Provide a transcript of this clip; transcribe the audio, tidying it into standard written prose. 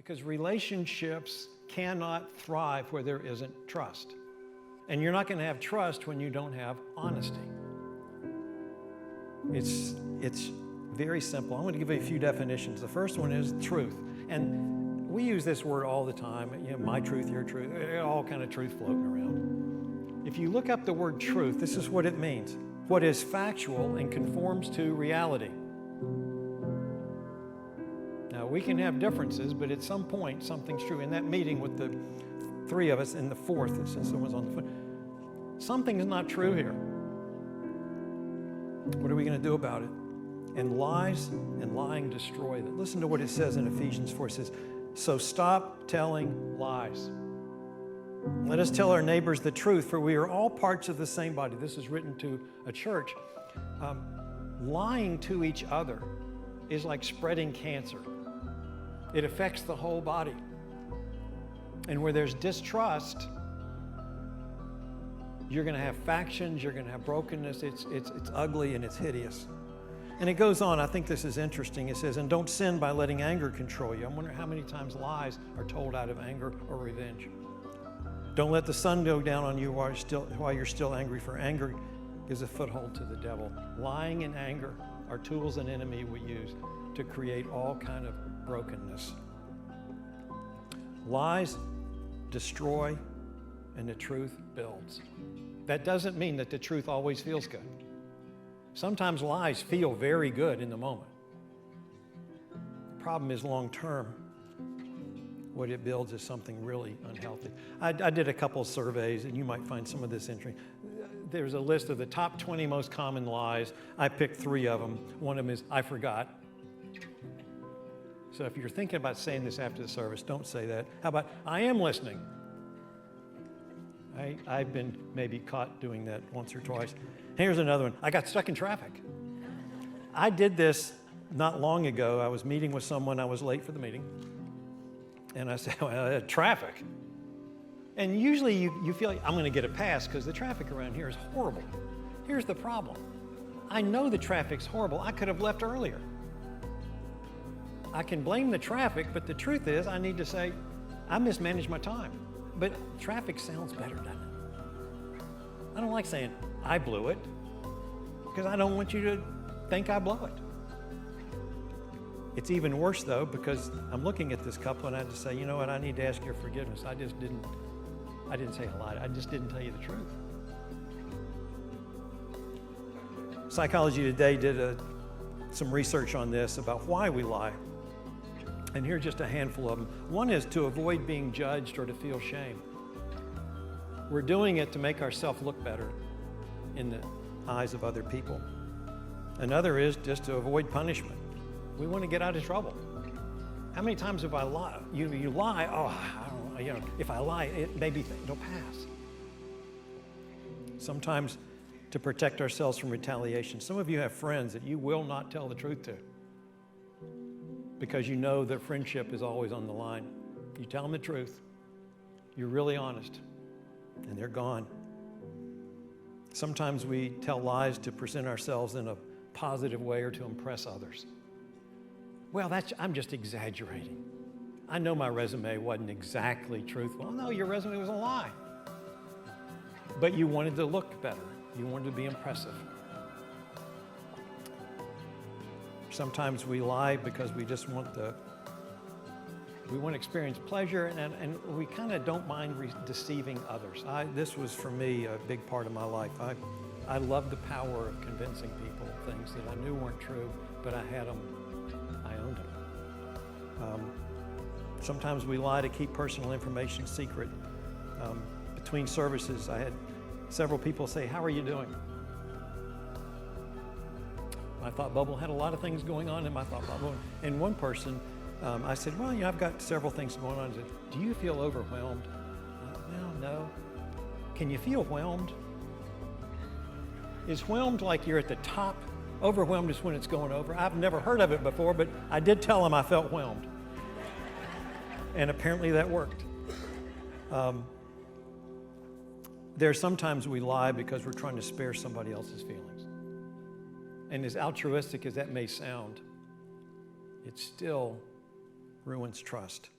because relationships cannot thrive where there isn't trust. And you're not going to have trust when you don't have honesty. It's very simple. I'm going to give you a few definitions. The first one is truth. And we use this word all the time. You know, my truth, your truth, all kind of truth floating around. If you look up the word truth, this is what it means. What is factual and conforms to reality. Now, we can have differences, but at some point, something's true. In that meeting with the three of us, and the fourth, since someone's on the phone, something's not true here. What are we going to do about it? And lies and lying destroy that. Listen to what it says in Ephesians 4. It says, so stop telling lies. Let us tell our neighbors the truth, for we are all parts of the same body. This is written to a church. Lying to each other is like spreading cancer. It affects the whole body. And where there's distrust, you're going to have factions, you're going to have brokenness. It's ugly and it's hideous. And it goes on. I think this is interesting. It says, and don't sin by letting anger control you. I'm wondering how many times lies are told out of anger or revenge. Don't let the sun go down on you while you're still angry, for anger is a foothold to the devil. Lying and anger are tools an enemy will use to create all kind of brokenness. Lies destroy and the truth builds. That doesn't mean that the truth always feels good. Sometimes lies feel very good in the moment. The problem is long term. What it builds is something really unhealthy. I did a couple of surveys, and you might find some of this interesting. There's a list of the top 20 most common lies. I picked 3 of them. One of them is, I forgot. So if you're thinking about saying this after the service, don't say that. How about, I am listening? I've been maybe caught doing that once or twice. Here's another one. I got stuck in traffic. I did this not long ago. I was meeting with someone. I was late for the meeting. And I said, well, traffic. And usually you feel like I'm going to get a pass because the traffic around here is horrible. Here's the problem. I know the traffic's horrible. I could have left earlier. I can blame the traffic, but the truth is I need to say, I mismanaged my time. But traffic sounds better, doesn't it? I don't like saying, I blew it, because I don't want you to think I blew it. It's even worse, though, because I'm looking at this couple and I had to say, you know what, I need to ask your forgiveness. I didn't say a lie. I just didn't tell you the truth. Psychology Today did some research on this about why we lie. And here's just a handful of them. One is to avoid being judged or to feel shame. We're doing it to make ourselves look better in the eyes of other people. Another is just to avoid punishment. We want to get out of trouble. How many times have I lied? You lie, I don't know, if I lie, it maybe it'll pass. Sometimes to protect ourselves from retaliation. Some of you have friends that you will not tell the truth to because you know their friendship is always on the line. You tell them the truth, you're really honest, and they're gone. Sometimes we tell lies to present ourselves in a positive way or to impress others. Well, I'm just exaggerating. I know my resume wasn't exactly truthful. No, your resume was a lie. But you wanted to look better. You wanted to be impressive. Sometimes we lie because we just want to experience pleasure, and we kind of don't mind deceiving others. This was, for me, a big part of my life. I love the power of convincing people things that I knew weren't true, but I had them. I owned them. Sometimes we lie to keep personal information secret. Between services, I had several people say, how are you doing? My thought bubble had a lot of things going on in my thought bubble. And one person, I said, well, I've got several things going on. I said, do you feel overwhelmed? Well, no. Can you feel whelmed? Is whelmed like you're at the top? Overwhelmed is when it's going over. I've never heard of it before, but I did tell him I felt whelmed. And apparently that worked. There's sometimes we lie because we're trying to spare somebody else's feelings. And as altruistic as that may sound, it still ruins trust.